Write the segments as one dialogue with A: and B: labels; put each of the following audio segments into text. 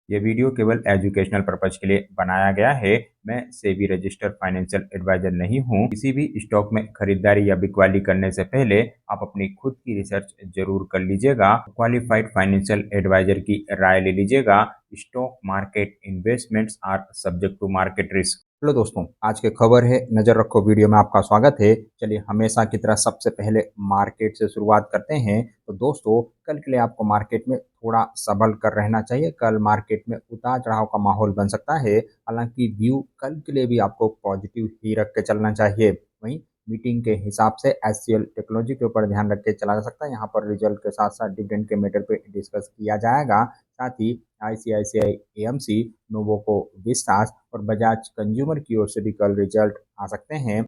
A: ये वीडियो केवल educational purpose के लिए बनाया गया है। मैं सेबी रजिस्टर्ड फाइनेंशियल एडवाइजर नहीं हूँ। किसी भी स्टॉक में खरीदारी या बिकवाली करने से पहले आप अपनी खुद की रिसर्च जरूर कर लीजिएगा। क्वालिफाइड फाइनेंशियल एडवाइजर की राय ले लीजिएगा। Stock market investments are subject to market risk. Hello दोस्तों, आज के खबर है नजर रखो वीडियो में आपका स्वागत है। चलिए हमेशा की तरह सबसे पहले मार्केट से शुरुआत करते हैं। तो दोस्तों, कल के लिए आपको मार्केट में थोड़ा संभल कर रहना चाहिए। कल मार्केट में उतार चढ़ाव का माहौल बन सकता है। हालांकि व्यू कल के लिए भी आपको पॉजिटिव ही रख के चलना चाहिए। वहीं मीटिंग के हिसाब से एचसीएल टेक्नोलॉजी के ऊपर ध्यान रख के चला जा सकता है। यहाँ पर रिजल्ट के साथ साथ डिविडेंड के मैटर पे डिस्कस किया जाएगा। साथ ही आईसीआईसीआई एएमसी, नोवोको विस्तास और बजाज कंज्यूमर की ओर से भी कल रिजल्ट आ सकते हैं।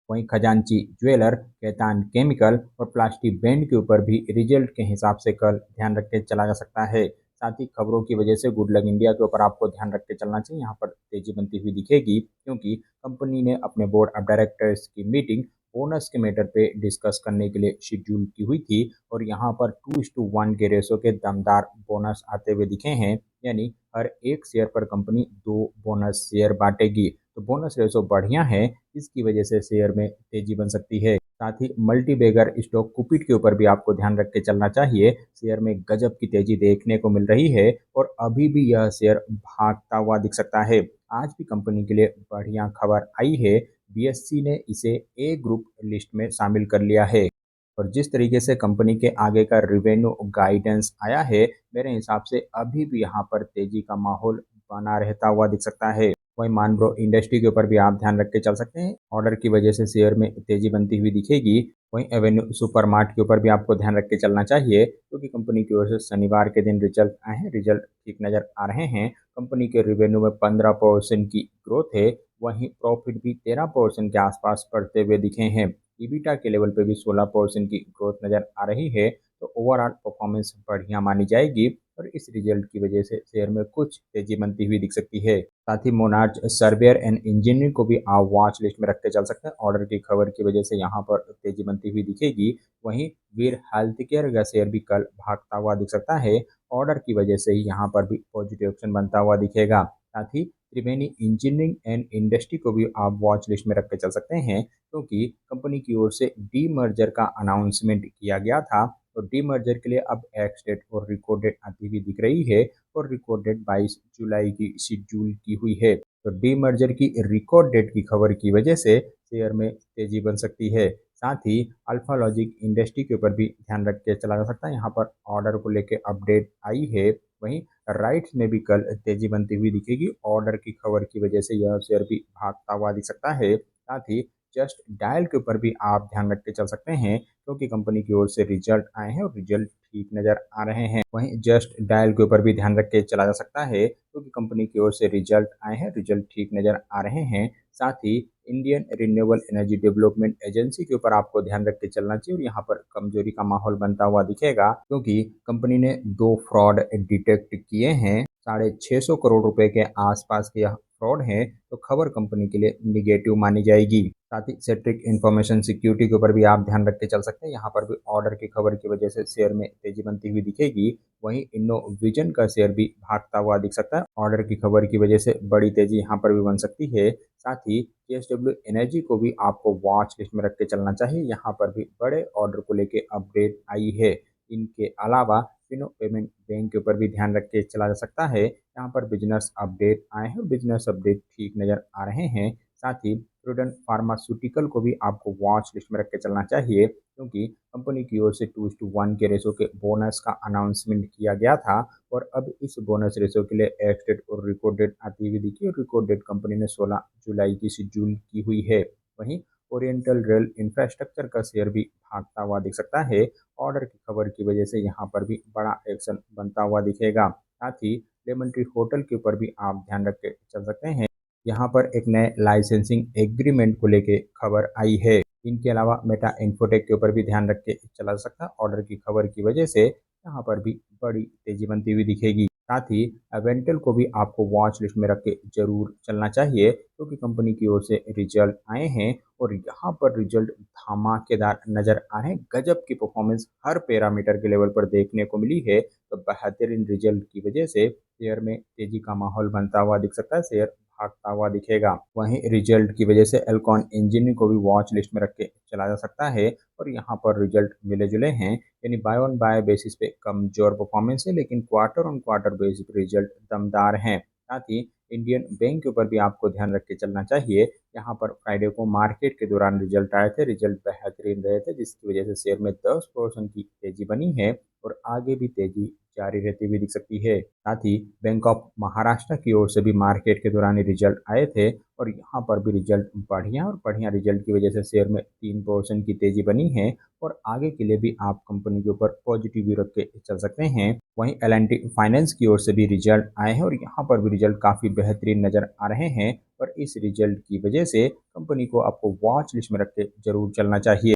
A: वहीं खजांची ज्वेलर, केतान केमिकल और प्लास्टिक बैंड के ऊपर भी रिजल्ट के हिसाब से कल ध्यान रख के चला जा सकता है। साथ ही खबरों की वजह से गुड लक इंडिया के ऊपर आपको ध्यान रख के चलना चाहिए। यहाँ पर तेजी बनती हुई दिखेगी क्योंकि कंपनी ने अपने बोर्ड ऑफ डायरेक्टर्स की मीटिंग बोनस के मैटर पे डिस्कस करने के लिए शेड्यूल की हुई थी और यहाँ पर 2:1 के रेशो के दमदार बोनस आते हुए दिखे हैं। यानी हर एक शेयर पर कंपनी 2 बोनस शेयर बांटेगी। तो बोनस रेशो बढ़िया है, इसकी वजह से शेयर में तेजी बन सकती है। साथ ही मल्टी बैगर स्टॉक कुपिट के ऊपर भी आपको ध्यान रख के चलना चाहिए। शेयर में गजब की तेजी देखने को मिल रही है और अभी भी यह शेयर भागता हुआ दिख सकता है। आज भी कंपनी के लिए बढ़िया खबर आई है। बीएससी ने इसे ए ग्रुप लिस्ट में शामिल कर लिया है और जिस तरीके से कंपनी के आगे का रिवेन्यू गाइडेंस आया है, मेरे हिसाब से अभी भी यहाँ पर तेजी का माहौल बना रहता हुआ दिख सकता है। वहीं मानब्रो इंडस्ट्री के ऊपर भी आप ध्यान रख के चल सकते हैं। ऑर्डर की वजह से शेयर में तेजी बनती हुई दिखेगी। वहीं एवेन्यू सुपरमार्ट के ऊपर भी आपको ध्यान रख के चलना चाहिए क्योंकि कंपनी की ओर से शनिवार के दिन रिजल्ट आए हैं। रिजल्ट ठीक नजर आ रहे हैं। कंपनी के रिवेन्यू में 15% की ग्रोथ है। वहीं प्रॉफिट भी 13% के आसपास बढ़ते हुए दिखे हैं। ईबिटा के लेवल पे भी 16% की ग्रोथ नजर आ रही है। तो ओवरऑल परफॉर्मेंस बढ़िया मानी जाएगी और इस रिजल्ट की वजह से शेयर में कुछ तेजी बनती हुई दिख सकती है। साथ ही मोनार्च सर्वेयर एंड इंजीनियरिंग को भी आप वॉच लिस्ट में रख के चल सकते हैं। ऑर्डर की खबर की वजह से यहाँ पर तेजी बनती हुई दिखेगी। वहीं वीर हेल्थ केयर का शेयर भी कल भागता हुआ दिख सकता है। ऑर्डर की वजह से ही यहाँ पर भी पॉजिटिव एक्शन बनता हुआ दिखेगा। साथ ही त्रिवेणी इंजीनियरिंग एंड इंडस्ट्री को भी आप वॉच लिस्ट में रख के चल सकते हैं क्योंकि कंपनी की ओर से डी मर्जर का अनाउंसमेंट किया गया था। तो डी मर्जर के लिए अब एक्स डेट और रिकॉर्ड डेट आती हुई दिख रही है और रिकॉर्ड डेट 22 जुलाई की शेड्यूल की हुई है। तो डी मर्जर की रिकॉर्ड डेट की खबर की वजह से शेयर में तेजी बन सकती है। साथ ही अल्फा लॉजिक इंडस्ट्री के ऊपर भी ध्यान रख के चला जा सकता है। यहाँ पर ऑर्डर को लेकर अपडेट आई है। वहीं राइट्स में भी कल तेजी बनती हुई दिखेगी। ऑर्डर की खबर की वजह से यह शेयर भी भागता हुआ दिख सकता है। साथ ही जस्ट डायल के ऊपर भी आप ध्यान रख के चल सकते हैं क्योंकि कंपनी की ओर से रिजल्ट आए हैं और रिजल्ट ठीक नजर आ रहे हैं। वहीं जस्ट डायल के ऊपर भी ध्यान रख के चला जा सकता है क्योंकि कंपनी की ओर से रिजल्ट आए हैं, रिजल्ट ठीक नजर आ रहे हैं। साथ ही Indian renewable energy development agency के ऊपर आपको ध्यान रख के चलना चाहिए और यहाँ पर कमजोरी का माहौल बनता हुआ दिखेगा क्योंकि कंपनी ने 2 फ्रॉड डिटेक्ट किए हैं। 650 करोड़ रुपए के आसपास के यह फ्रॉड है। तो खबर कंपनी के लिए निगेटिव मानी जाएगी। साथ ही सेट्रिक इंफॉर्मेशन सिक्योरिटी के ऊपर भी आप ध्यान रख के चल सकते हैं। यहाँ पर भी ऑर्डर की खबर की वजह से शेयर में तेजी बनती हुई दिखेगी। वहीं इनोविजन का शेयर भी भागता हुआ दिख सकता है। ऑर्डर की खबर की वजह से बड़ी तेजी यहाँ पर भी बन सकती है। साथ ही जेएसडब्ल्यू एनर्जी को भी आपको वॉच लिस्ट में रख के चलना चाहिए। यहाँ पर भी बड़े ऑर्डर को लेके अपडेट आई है। इनके अलावा फिनो पेमेंट बैंक के ऊपर भी ध्यान रख के चला जा सकता है। यहाँ पर बिजनेस अपडेट आए हैं, बिजनेस अपडेट ठीक नजर आ रहे हैं। साथ ही प्रूडेंट फार्मास्यूटिकल को भी आपको वॉच लिस्ट में रख के चलना चाहिए क्योंकि कंपनी की ओर से 2:1 के रेशो के बोनस का अनाउंसमेंट किया गया था और अब इस बोनस रेशो के लिए एक्स डेट और रिकॉर्ड डेट आती हुई दिखी और रिकॉर्ड डेट कंपनी ने 16 जुलाई की शेड्यूल की हुई है। वहीं ओरिएंटल रेल इंफ्रास्ट्रक्चर का शेयर भी भागता हुआ दिख सकता है। ऑर्डर की खबर की वजह से यहाँ पर भी बड़ा एक्शन बनता हुआ दिखेगा। साथ ही लेमन ट्री होटल के ऊपर भी आप ध्यान रख के चल सकते हैं। यहाँ पर एक नए लाइसेंसिंग एग्रीमेंट को लेके खबर आई है। इनके अलावा मेटा इन्फोटेक के ऊपर भी ध्यान रख के चला सकता है। ऑर्डर की खबर की वजह से यहाँ पर भी बड़ी तेजी बनती हुई दिखेगी। साथ ही अवेंटल को भी आपको वॉच लिस्ट में रख के जरूर चलना चाहिए क्योंकि कंपनी की ओर से रिजल्ट आए हैं और यहाँ पर रिजल्ट धमाकेदार नजर आ रहे हैं। गजब की परफॉर्मेंस हर पैरामीटर के लेवल पर देखने को मिली है। तो बेहतरीन रिजल्ट की वजह से शेयर में तेजी का माहौल बनता हुआ दिख सकता है, शेयर भागता हुआ दिखेगा। वहीं रिजल्ट की वजह से एल्कॉन इंजीनियरिंग को भी वॉच लिस्ट में रख के चला जा सकता है और यहाँ पर रिजल्ट मिले-जुले हैं, यानी बाय ऑन बाय बेसिस पे कमजोर परफॉर्मेंस है, लेकिन क्वार्टर ऑन क्वार्टर बेसिस पे रिजल्ट दमदार हैं। साथ ही इंडियन बैंक के ऊपर भी आपको ध्यान रख के चलना चाहिए। यहाँ पर फ्राइडे को मार्केट के दौरान रिजल्ट आए थे, रिजल्ट बेहतरीन रहे थे, जिसकी वजह से शेयर में 10% की तेजी बनी है और आगे भी तेजी जारी रहती हुई दिख सकती है। साथ ही बैंक ऑफ महाराष्ट्र की ओर से भी मार्केट के दौरान ही रिजल्ट आए थे और यहाँ पर भी रिजल्ट बढ़िया रिजल्ट की वजह से शेयर में 3% की तेजी बनी है और आगे के लिए भी आप कंपनी के ऊपर पॉजिटिव व्यू रख के चल सकते हैं। वहीं एल&टी फाइनेंस की ओर से भी रिजल्ट आए हैं और यहाँ पर भी रिजल्ट काफ़ी बेहतरीन नज़र आ रहे हैं और इस रिजल्ट की वजह से कंपनी को आपको वॉच लिस्ट में रख के जरूर चलना चाहिए।